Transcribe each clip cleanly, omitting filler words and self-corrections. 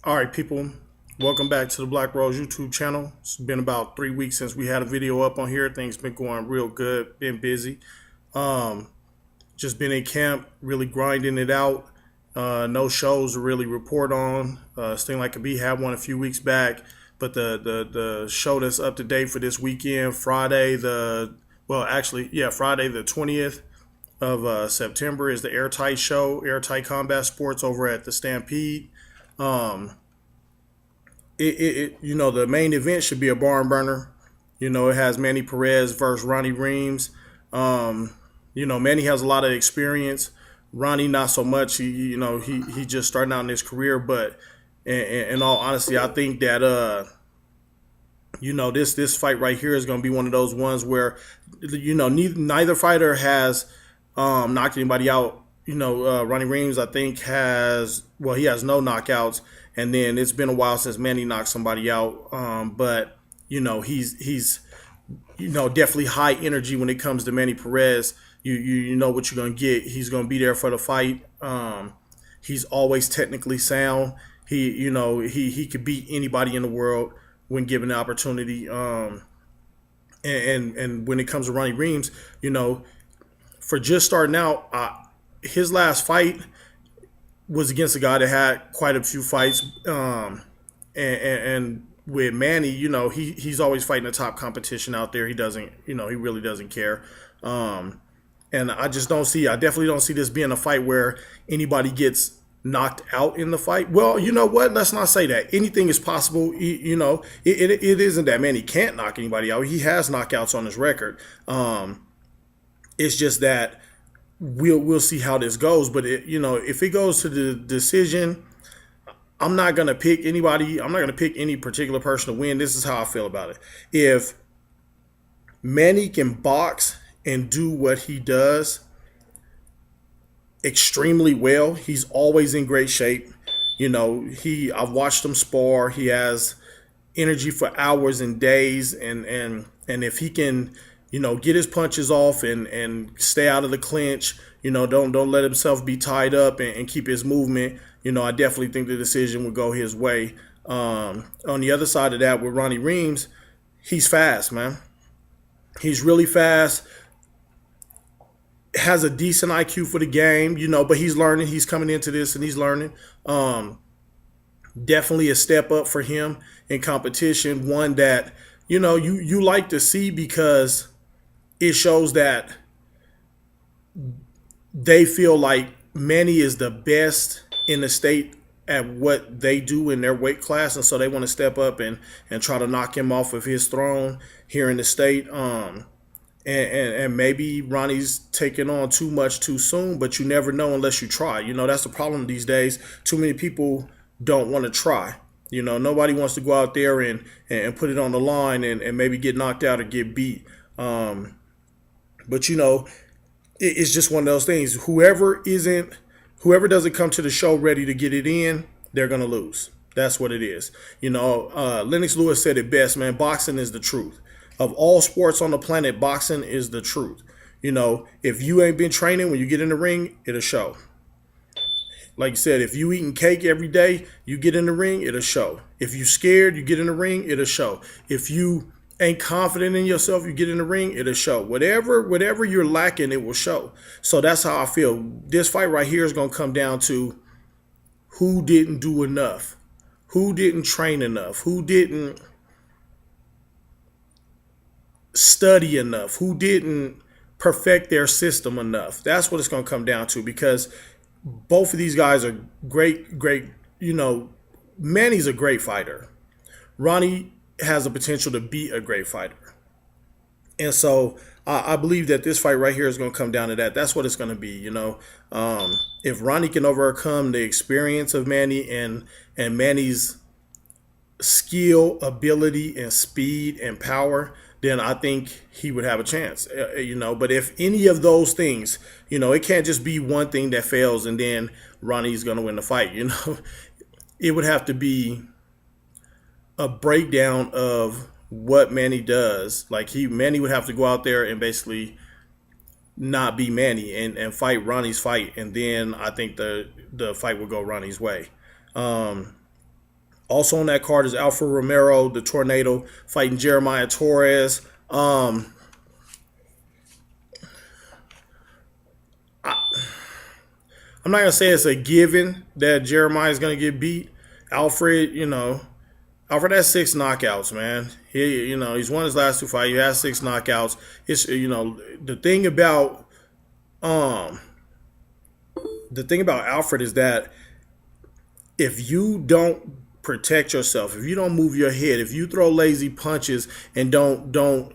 All right, people, welcome back to the Black Rose YouTube channel. It's been about 3 weeks since we had a video up on here. Things been going real good, been busy. Um, just been in camp, really grinding it out. No shows to really report on. Sting Like a Bee had one a few weeks back, but the show that's up to date for this weekend, Friday the 20th of September is the Airtight Show, Airtight Combat Sports over at the Stampede. Um, the main event should be a barn burner. It has Manny Perez versus Ronnie Rems. Um, Manny has a lot of experience. Ronnie not so much. He just starting out in his career, but in all honesty, I think that this fight right here is going to be one of those ones where neither fighter has knocked anybody out. Ronnie Reams, I think, he has no knockouts, and then it's been a while since Manny knocked somebody out. But he's definitely high energy when it comes to Manny Perez. You know what you're gonna get. He's gonna be there for the fight. He's always technically sound. He could beat anybody in the world when given the opportunity. And when it comes to Ronnie Reams, for just starting out, his last fight was against a guy that had quite a few fights. And with Manny, he's always fighting the top competition out there. He doesn't, he really doesn't care. And I definitely don't see this being a fight where anybody gets knocked out in the fight. Well, you know what? Let's not say that. Anything is possible. It isn't that Manny can't knock anybody out. He has knockouts on his record. It's just that we'll see how this goes. But if it goes to the decision, I'm not gonna pick anybody. I'm not gonna pick any particular person to win. This is how I feel about it. If Manny can box and do what he does extremely well, he's always in great shape. I've watched him spar. He has energy for hours and days, and if he can get his punches off and stay out of the clinch. Don't let himself be tied up and keep his movement. I definitely think the decision would go his way. On the other side of that, with Ronnie Reams, he's fast, man. He's really fast. Has a decent IQ for the game, but he's learning. He's coming into this and he's learning. Definitely a step up for him in competition. One that you like to see because it shows that they feel like Manny is the best in the state at what they do in their weight class, and so they want to step up and try to knock him off of his throne here in the state. And maybe Ronnie's taking on too much too soon, but you never know unless you try. That's the problem these days. Too many people don't want to try. Nobody wants to go out there and put it on the line and maybe get knocked out or get beat. But it's just one of those things. Whoever doesn't come to the show ready to get it in, they're gonna lose. That's what it is. Lennox Lewis said it best, man. Boxing is the truth. Of all sports on the planet, boxing is the truth. If you ain't been training, when you get in the ring, it'll show. Like you said, if you eating cake every day, you get in the ring, it'll show. If you scared, you get in the ring, it'll show. If you ain't confident in yourself, you get in the ring, it'll show. Whatever you're lacking, it will show. So that's how I feel. This fight right here is going to come down to who didn't do enough, who didn't train enough, who didn't study enough, who didn't perfect their system enough. That's what it's going to come down to, because both of these guys are great. Manny's a great fighter. Ronnie has the potential to be a great fighter. And so I believe that this fight right here is going to come down to that. That's what it's going to be. If Ronnie can overcome the experience of Manny and Manny's skill, ability, and speed and power, then I think he would have a chance. But if any of those things, it can't just be one thing that fails and then Ronnie's going to win the fight. It would have to be a breakdown of what Manny does. Like Manny would have to go out there and basically not be Manny and fight Ronnie's fight, and then I think the fight would go Ronnie's way. Also on that card is Alfred Romero, the Tornado, fighting Jeremiah Torres. I'm not gonna say it's a given that Jeremiah is gonna get beat. Alfred, Alfred has 6 knockouts, man. He's won his last 2 fights. He has 6 knockouts. It's the thing about Alfred is that if you don't protect yourself, if you don't move your head, if you throw lazy punches and don't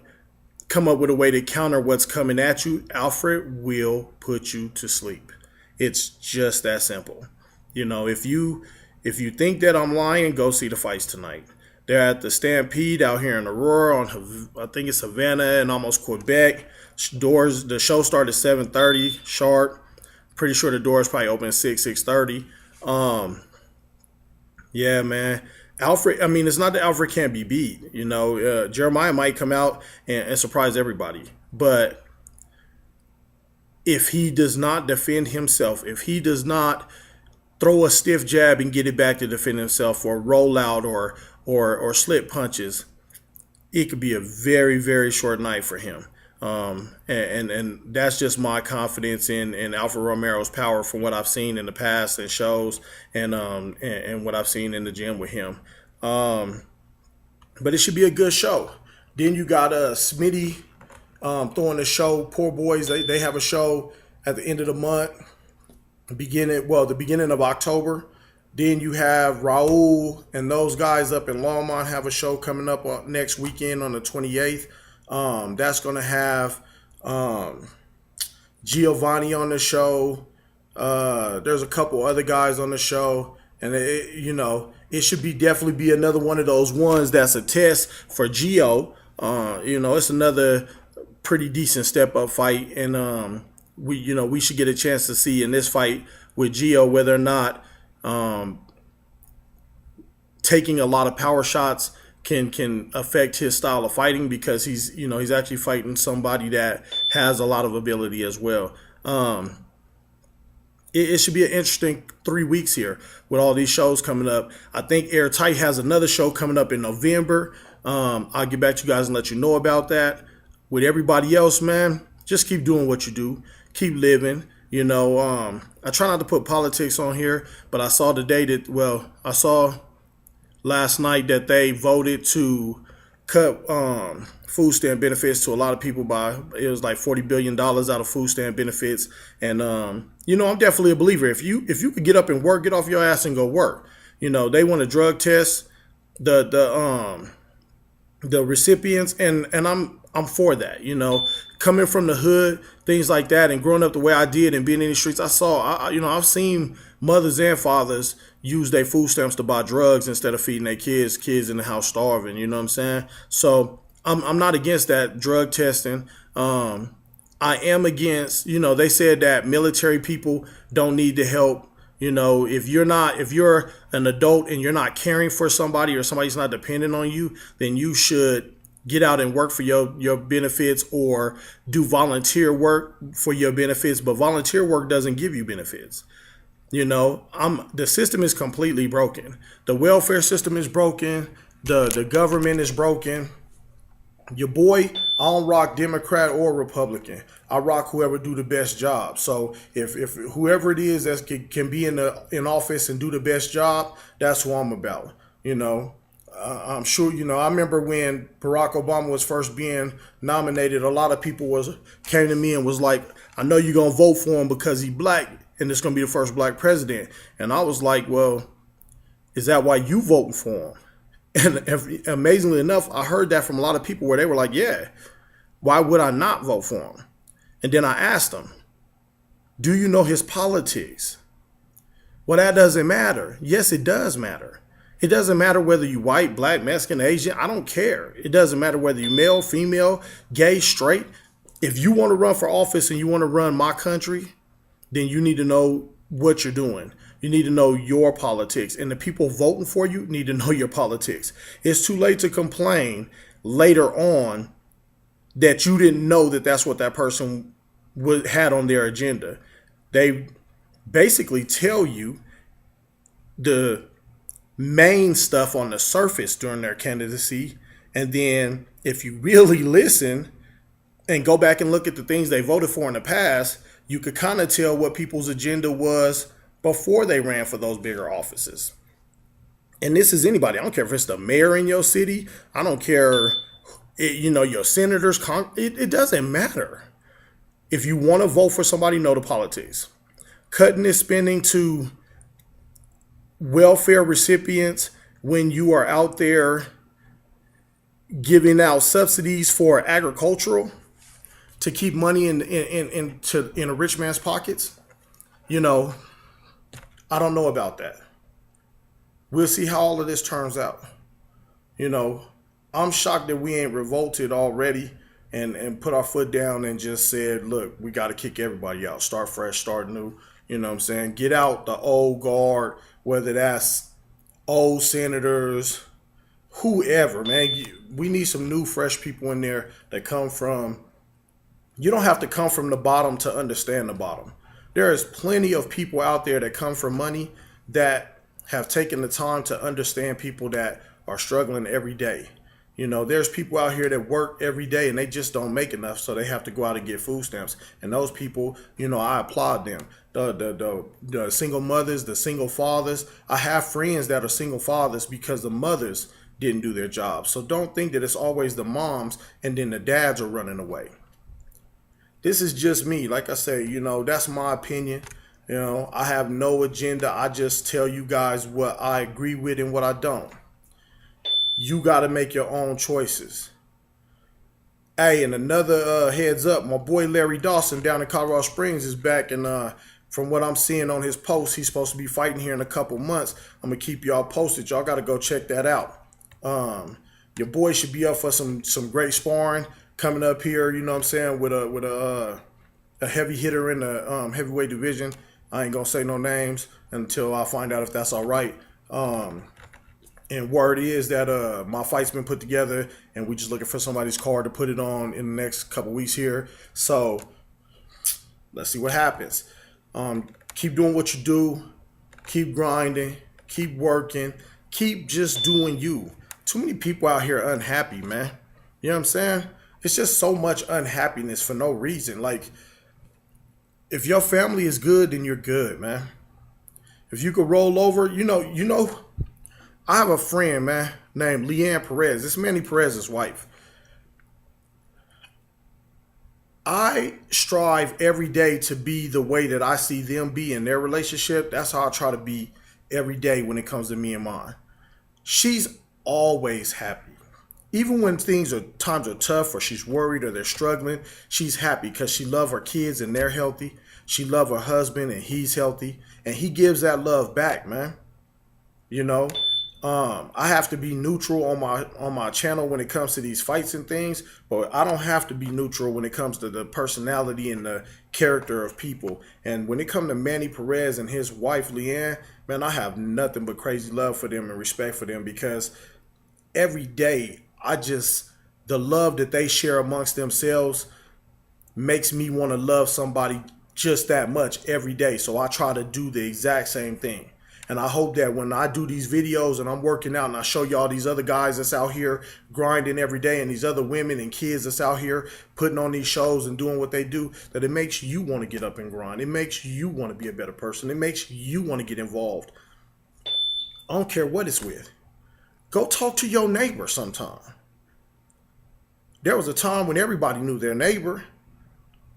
come up with a way to counter what's coming at you, Alfred will put you to sleep. It's just that simple. If you think that I'm lying, go see the fights tonight. They're at the Stampede out here in Aurora on, I think it's Havana and almost Quebec. The show started at 7:30 sharp. Pretty sure the doors probably open at 6:30. Yeah, man. Alfred, I mean, it's not that Alfred can't be beat. Jeremiah might come out and surprise everybody. But if he does not defend himself, if he does not throw a stiff jab and get it back to defend himself, or roll out or slip punches, it could be a very, very short night for him. And that's just my confidence in Alfred Romero's power from what I've seen in the past and shows, and what I've seen in the gym with him. But it should be a good show. Then you got Smitty throwing the show. Poor boys, they have a show at the end of the month, the beginning of October. Then you have Raul and those guys up in Longmont have a show coming up next weekend on the 28th. That's going to have Giovanni on the show. There's a couple other guys on the show. And, it should definitely be another one of those ones that's a test for Gio. It's another pretty decent step-up fight. And we should get a chance to see in this fight with Gio whether or not taking a lot of power shots can affect his style of fighting, because he's actually fighting somebody that has a lot of ability as well. It should be an interesting 3 weeks here with all these shows coming up. I think Airtight has another show coming up in November. I'll get back to you guys and let you know about that. With everybody else, man, just keep doing what you do. Keep living. I try not to put politics on here, but I saw I saw last night that they voted to cut food stamp benefits to a lot of people it was like $40 billion out of food stamp benefits. And, I'm definitely a believer. If you could get up and work, get off your ass and go work. They want to drug test the recipients, and I'm for that. Coming from the hood, things like that, and growing up the way I did and being in the streets, I've seen mothers and fathers use their food stamps to buy drugs instead of feeding their kids in the house starving. You know what I'm saying? So I'm not against that drug testing. I am against, they said that military people don't need to help. If you're an adult and you're not caring for somebody, or somebody's not dependent on you, then you should get out and work for your benefits, or do volunteer work for your benefits. But volunteer work doesn't give you benefits. The system is completely broken. The welfare system is broken. The government is broken. Your boy, I don't rock Democrat or Republican. I rock whoever do the best job. So if whoever it is that can be in office and do the best job, that's who I'm about. I'm sure, I remember when Barack Obama was first being nominated, a lot of people came to me and was like, I know you're going to vote for him because he's black and it's going to be the first black president. And I was like, well, is that why you voting for him? And amazingly enough, I heard that from a lot of people where they were like, yeah, why would I not vote for him? And then I asked them, do you know his politics? Well, that doesn't matter. Yes, it does matter. It doesn't matter whether you white, black, Mexican, Asian. I don't care. It doesn't matter whether you male, female, gay, straight. If you want to run for office and you want to run my country, then you need to know what you're doing. You need to know your politics. And the people voting for you need to know your politics. It's too late to complain later on that you didn't know that that's what that person had on their agenda. They basically tell you the main stuff on the surface during their candidacy. And then if you really listen and go back and look at the things they voted for in the past, you could kind of tell what people's agenda was before they ran for those bigger offices. And this is anybody. I don't care if it's the mayor in your city. I don't care, your senators. It doesn't matter. If you want to vote for somebody, know the politics. Cutting this spending to welfare recipients when you are out there giving out subsidies for agricultural to keep money in a rich man's pockets, I don't know about that. We'll see how all of this turns out. I'm shocked that we ain't revolted already and put our foot down and just said, look, we got to kick everybody out. Start fresh, start new. You know what I'm saying? Get out the old guard, whether that's old senators, whoever, man. We need some new, fresh people in there that come from, you don't have to come from the bottom to understand the bottom. There is plenty of people out there that come from money that have taken the time to understand people that are struggling every day. There's people out here that work every day and they just don't make enough, so they have to go out and get food stamps. And those people, I applaud them. The single mothers, the single fathers. I have friends that are single fathers because the mothers didn't do their job. So don't think that it's always the moms and then the dads are running away. This is just me. Like I say, that's my opinion. I have no agenda. I just tell you guys what I agree with and what I don't. You got to make your own choices. Hey, and another heads up, my boy Larry Dawson down in Colorado Springs is back, and from what I'm seeing on his post, he's supposed to be fighting here in a couple months. I'm going to keep y'all posted. Y'all got to go check that out. Your boy should be up for some great sparring coming up here, with a heavy hitter in the heavyweight division. I ain't going to say no names until I find out if that's all right. And word is that my fight's been put together, and we just looking for somebody's card to put it on in the next couple weeks here. So let's see what happens. Keep doing what you do. Keep grinding. Keep working. Keep just doing you. Too many people out here unhappy, man. You know what I'm saying? It's just so much unhappiness for no reason. Like, if your family is good, then you're good, man. If you could roll over, I have a friend, man, named Perez. It's Manny Perez's wife. I strive every day to be the way that I see them be in their relationship. That's how I try to be every day when it comes to me and mine. She's always happy. Even when times are tough or she's worried or they're struggling, she's happy because she loves her kids and they're healthy. She loves her husband and he's healthy. And he gives that love back, man. I have to be neutral on my channel when it comes to these fights and things, but I don't have to be neutral when it comes to the personality and the character of people. And when it comes to Manny Perez and his wife Leanne, man, I have nothing but crazy love for them and respect for them, because every day the love that they share amongst themselves makes me want to love somebody just that much every day. So I try to do the exact same thing. And I hope that when I do these videos and I'm working out and I show y'all these other guys that's out here grinding every day and these other women and kids that's out here putting on these shows and doing what they do, that it makes you want to get up and grind. It makes you want to be a better person. It makes you want to get involved. I don't care what it's with. Go talk to your neighbor sometime. There was a time when everybody knew their neighbor.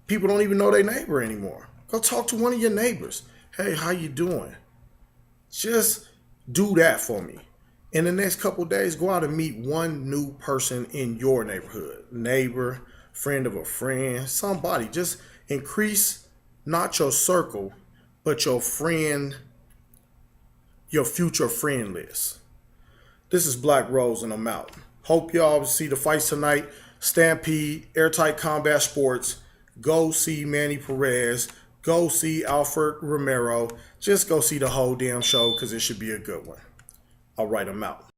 People don't even know their neighbor anymore. Go talk to one of your neighbors. Hey, how you doing? Just do that for me. In the next couple of days, go out and meet one new person in your neighborhood. Neighbor, friend of a friend, somebody. Just increase not your circle, but your future friend list. This is Black Rose and I'm out. Hope y'all see the fights tonight. Stampede, Airtight Combat Sports. Go see Manny Perez. Go see Alfred Romero. Just go see the whole damn show because it should be a good one. All right, I'm out.